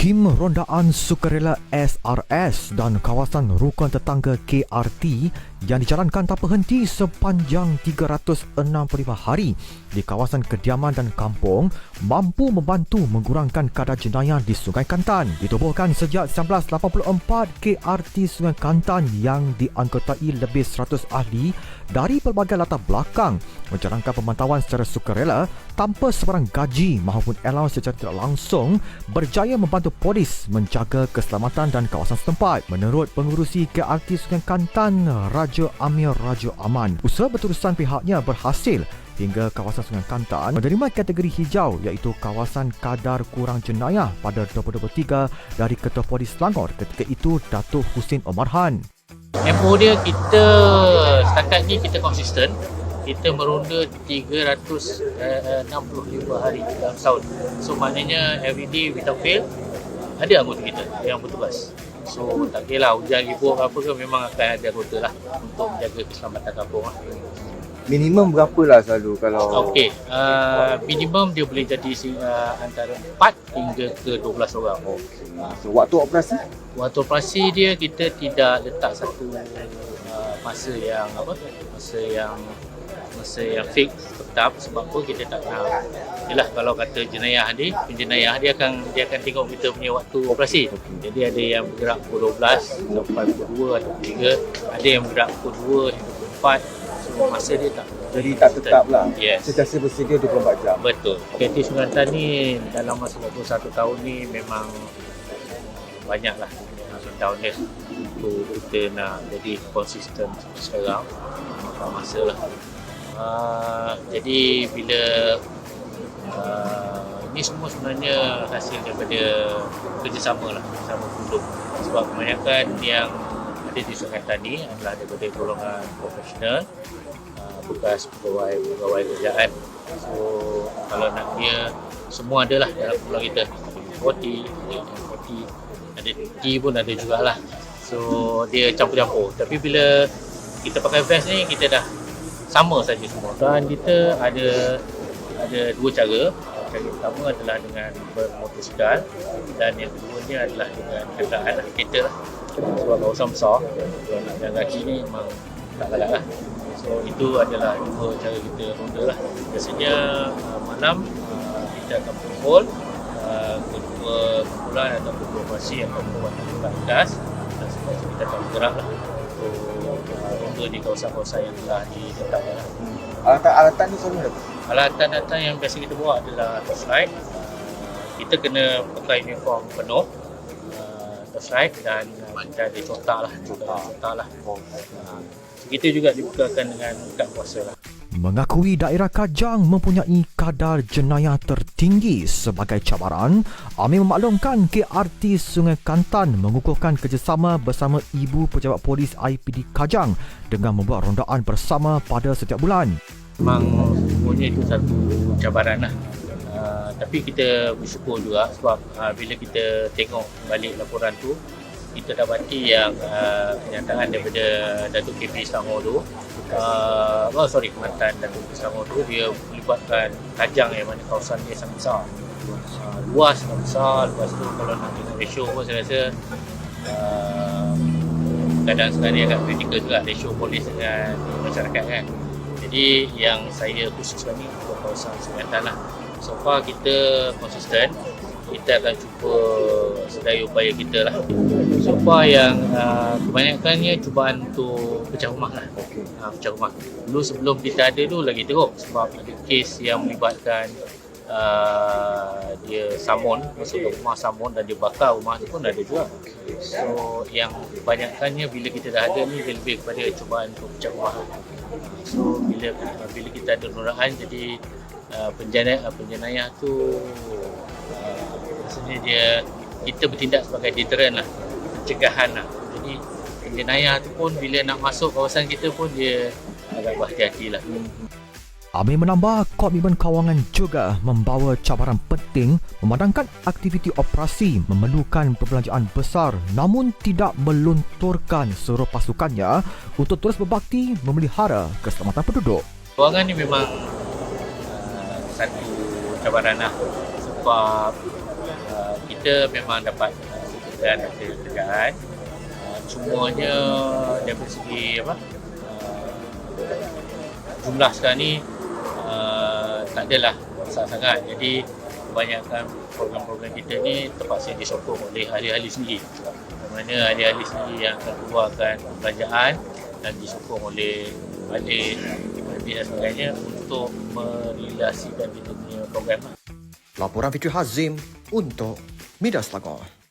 Kim Rondaan Sukarela SRS dan kawasan rukun tetangga KRT yang dijalankan tanpa henti sepanjang 365 hari di kawasan kediaman dan kampung mampu membantu mengurangkan kadar jenayah di Sungai Kantan. Ditubuhkan sejak 1984, KRT Sungai Kantan yang dianggotai lebih 100 ahli dari pelbagai latar belakang menjalankan pemantauan secara sukarela tanpa sebarang gaji maupun allowance secara tidak langsung berjaya membantu polis menjaga keselamatan dan kawasan setempat. Menurut pengurusi KRT Sungai Kantan, Raja Amir Raja Aman, usaha berterusan pihaknya berhasil hingga kawasan Sungai Kantan menerima kategori hijau iaitu kawasan kadar kurang jenayah pada 2023 dari Ketua Polis Selangor ketika itu Datuk Husin Omar Han. MO dia kita setakat ni kita konsisten. Kita meronda 365 hari dalam tahun. So maknanya everyday without fail ada anggota kita yang bertugas. So tak kira lah hujan ribut apa ke, memang akan ada anggota lah untuk menjaga keselamatan kampung lah. Minimum berapa lah selalu kalau? Okey, minimum dia boleh jadi antara 4 hingga ke 12 orang. So, waktu operasi? Waktu operasi dia kita tidak letak satu masa yang fix tetap, sebab apa kita tak tahu. Yalah, kalau kata penjenayah dia akan tengok kita punya waktu operasi. Jadi ada yang bergerak pukul 12 sampai pukul 2 atau 3, ada yang bergerak pukul 2 hingga pukul 4. So masa dia tak. Jadi tak tetap lah. Yes. Sentiasa bersedia 24 jam. Betul. KRT Sungai Kantan ni dalam masa 21 tahun ni memang banyak lah tahun dia untuk kita nak jadi konsisten sekarang, masa lah. Jadi bila ini semua sebenarnya hasil daripada kerjasama lah, bersama penduduk. Sebab kebanyakan yang ada di Sungai Kantan ni adalah daripada golongan profesional, bekas pegawai kerajaan. So kalau nak dia semua adalah dalam kumpulan kita. Ada T pun ada jugalah. So dia campur-campur. Tapi bila kita pakai vest ni kita dah sama saja semua. Dan kita ada dua cara. Cara pertama adalah dengan bermotosikal dan yang keduanya adalah dengan kenderaan kereta lah. Sebab kawasan besar, kalau nak jalan kaki ni memang tak galak lah. So itu adalah dua cara kita ronda lah. Biasanya malam kita akan kumpul kedua kumpulan atau kedua operasi yang akan membuat tempat atas dan semua kita akan bergerak lah untuk ronda di kawasan-kawasan yang telah ditetapkan lah. Alatan ni selalu ada? Alatan-alatan yang biasa kita bawa adalah torchlight. Kita kena pakai uniform penuh, torchlight, dan kita ada cotak lah. Kita juga dibukakan dengan kad kuasa lah. Mengakui daerah Kajang mempunyai kadar jenayah tertinggi sebagai cabaran, Amir memaklumkan KRT Sungai Kantan mengukuhkan kerjasama bersama Ibu Pejabat Polis IPD Kajang dengan membuat rondaan bersama pada setiap bulan. Memang semuanya itu satu cabaran lah. Tapi kita bersyukur juga sebab bila kita tengok balik laporan tu, kita dapati yang kenyataan daripada Datuk KP Selangor tu, mantan Datuk KP Selangor tu, dia melibatkan Kajang yang mana kawasan dia sangat besar, luas sangat besar. Lepas tu kalau nak tengok ratio pun saya rasa kadang sekarang ni agak kritikal juga ratio polis dengan masyarakat kan. Jadi yang saya khususkan ni untuk kawasan Sungai Kantan lah. So far kita konsisten, kita akan cuba sedaya upaya kita lah. So far yang kebanyakannya cubaan untuk pecah rumah lah. Pecah rumah. Dulu sebelum kita ada tu lagi teruk sebab ada kes yang melibatkan dia samun, masuk ke rumah samun dan dia bakar rumah tu pun ada juga. So yang kebanyakannya bila kita dah ada ni dia lebih kepada cubaan untuk pecah rumah. So bila kita ada nuraan, jadi penjenayah tu rasanya kita bertindak sebagai deterrent lah, pencegahan lah. Jadi penjenayah tu pun bila nak masuk kawasan kita pun dia agak berhati-hati lah. Amir menambah komitmen kawangan juga membawa cabaran penting memandangkan aktiviti operasi memerlukan perbelanjaan besar namun tidak melunturkan seluruh pasukannya untuk terus berbakti memelihara keselamatan penduduk. Kawangan ni memang satu cabaran lah sebab kita kita memang dapat dan ada kerjaan. Cumanya dari segi jumlah sekarang ni tak adalah besar sangat. Jadi kebanyakan program-program kita ni terpaksa disokong oleh ahli-ahli sendiri. Di mana ahli-ahli sendiri yang akan keluarkan belanjaan dan disokong oleh balik dan sebagainya untuk merealisasikan kita punya program. Laporan Fitri Hazim untuk Media Selangor.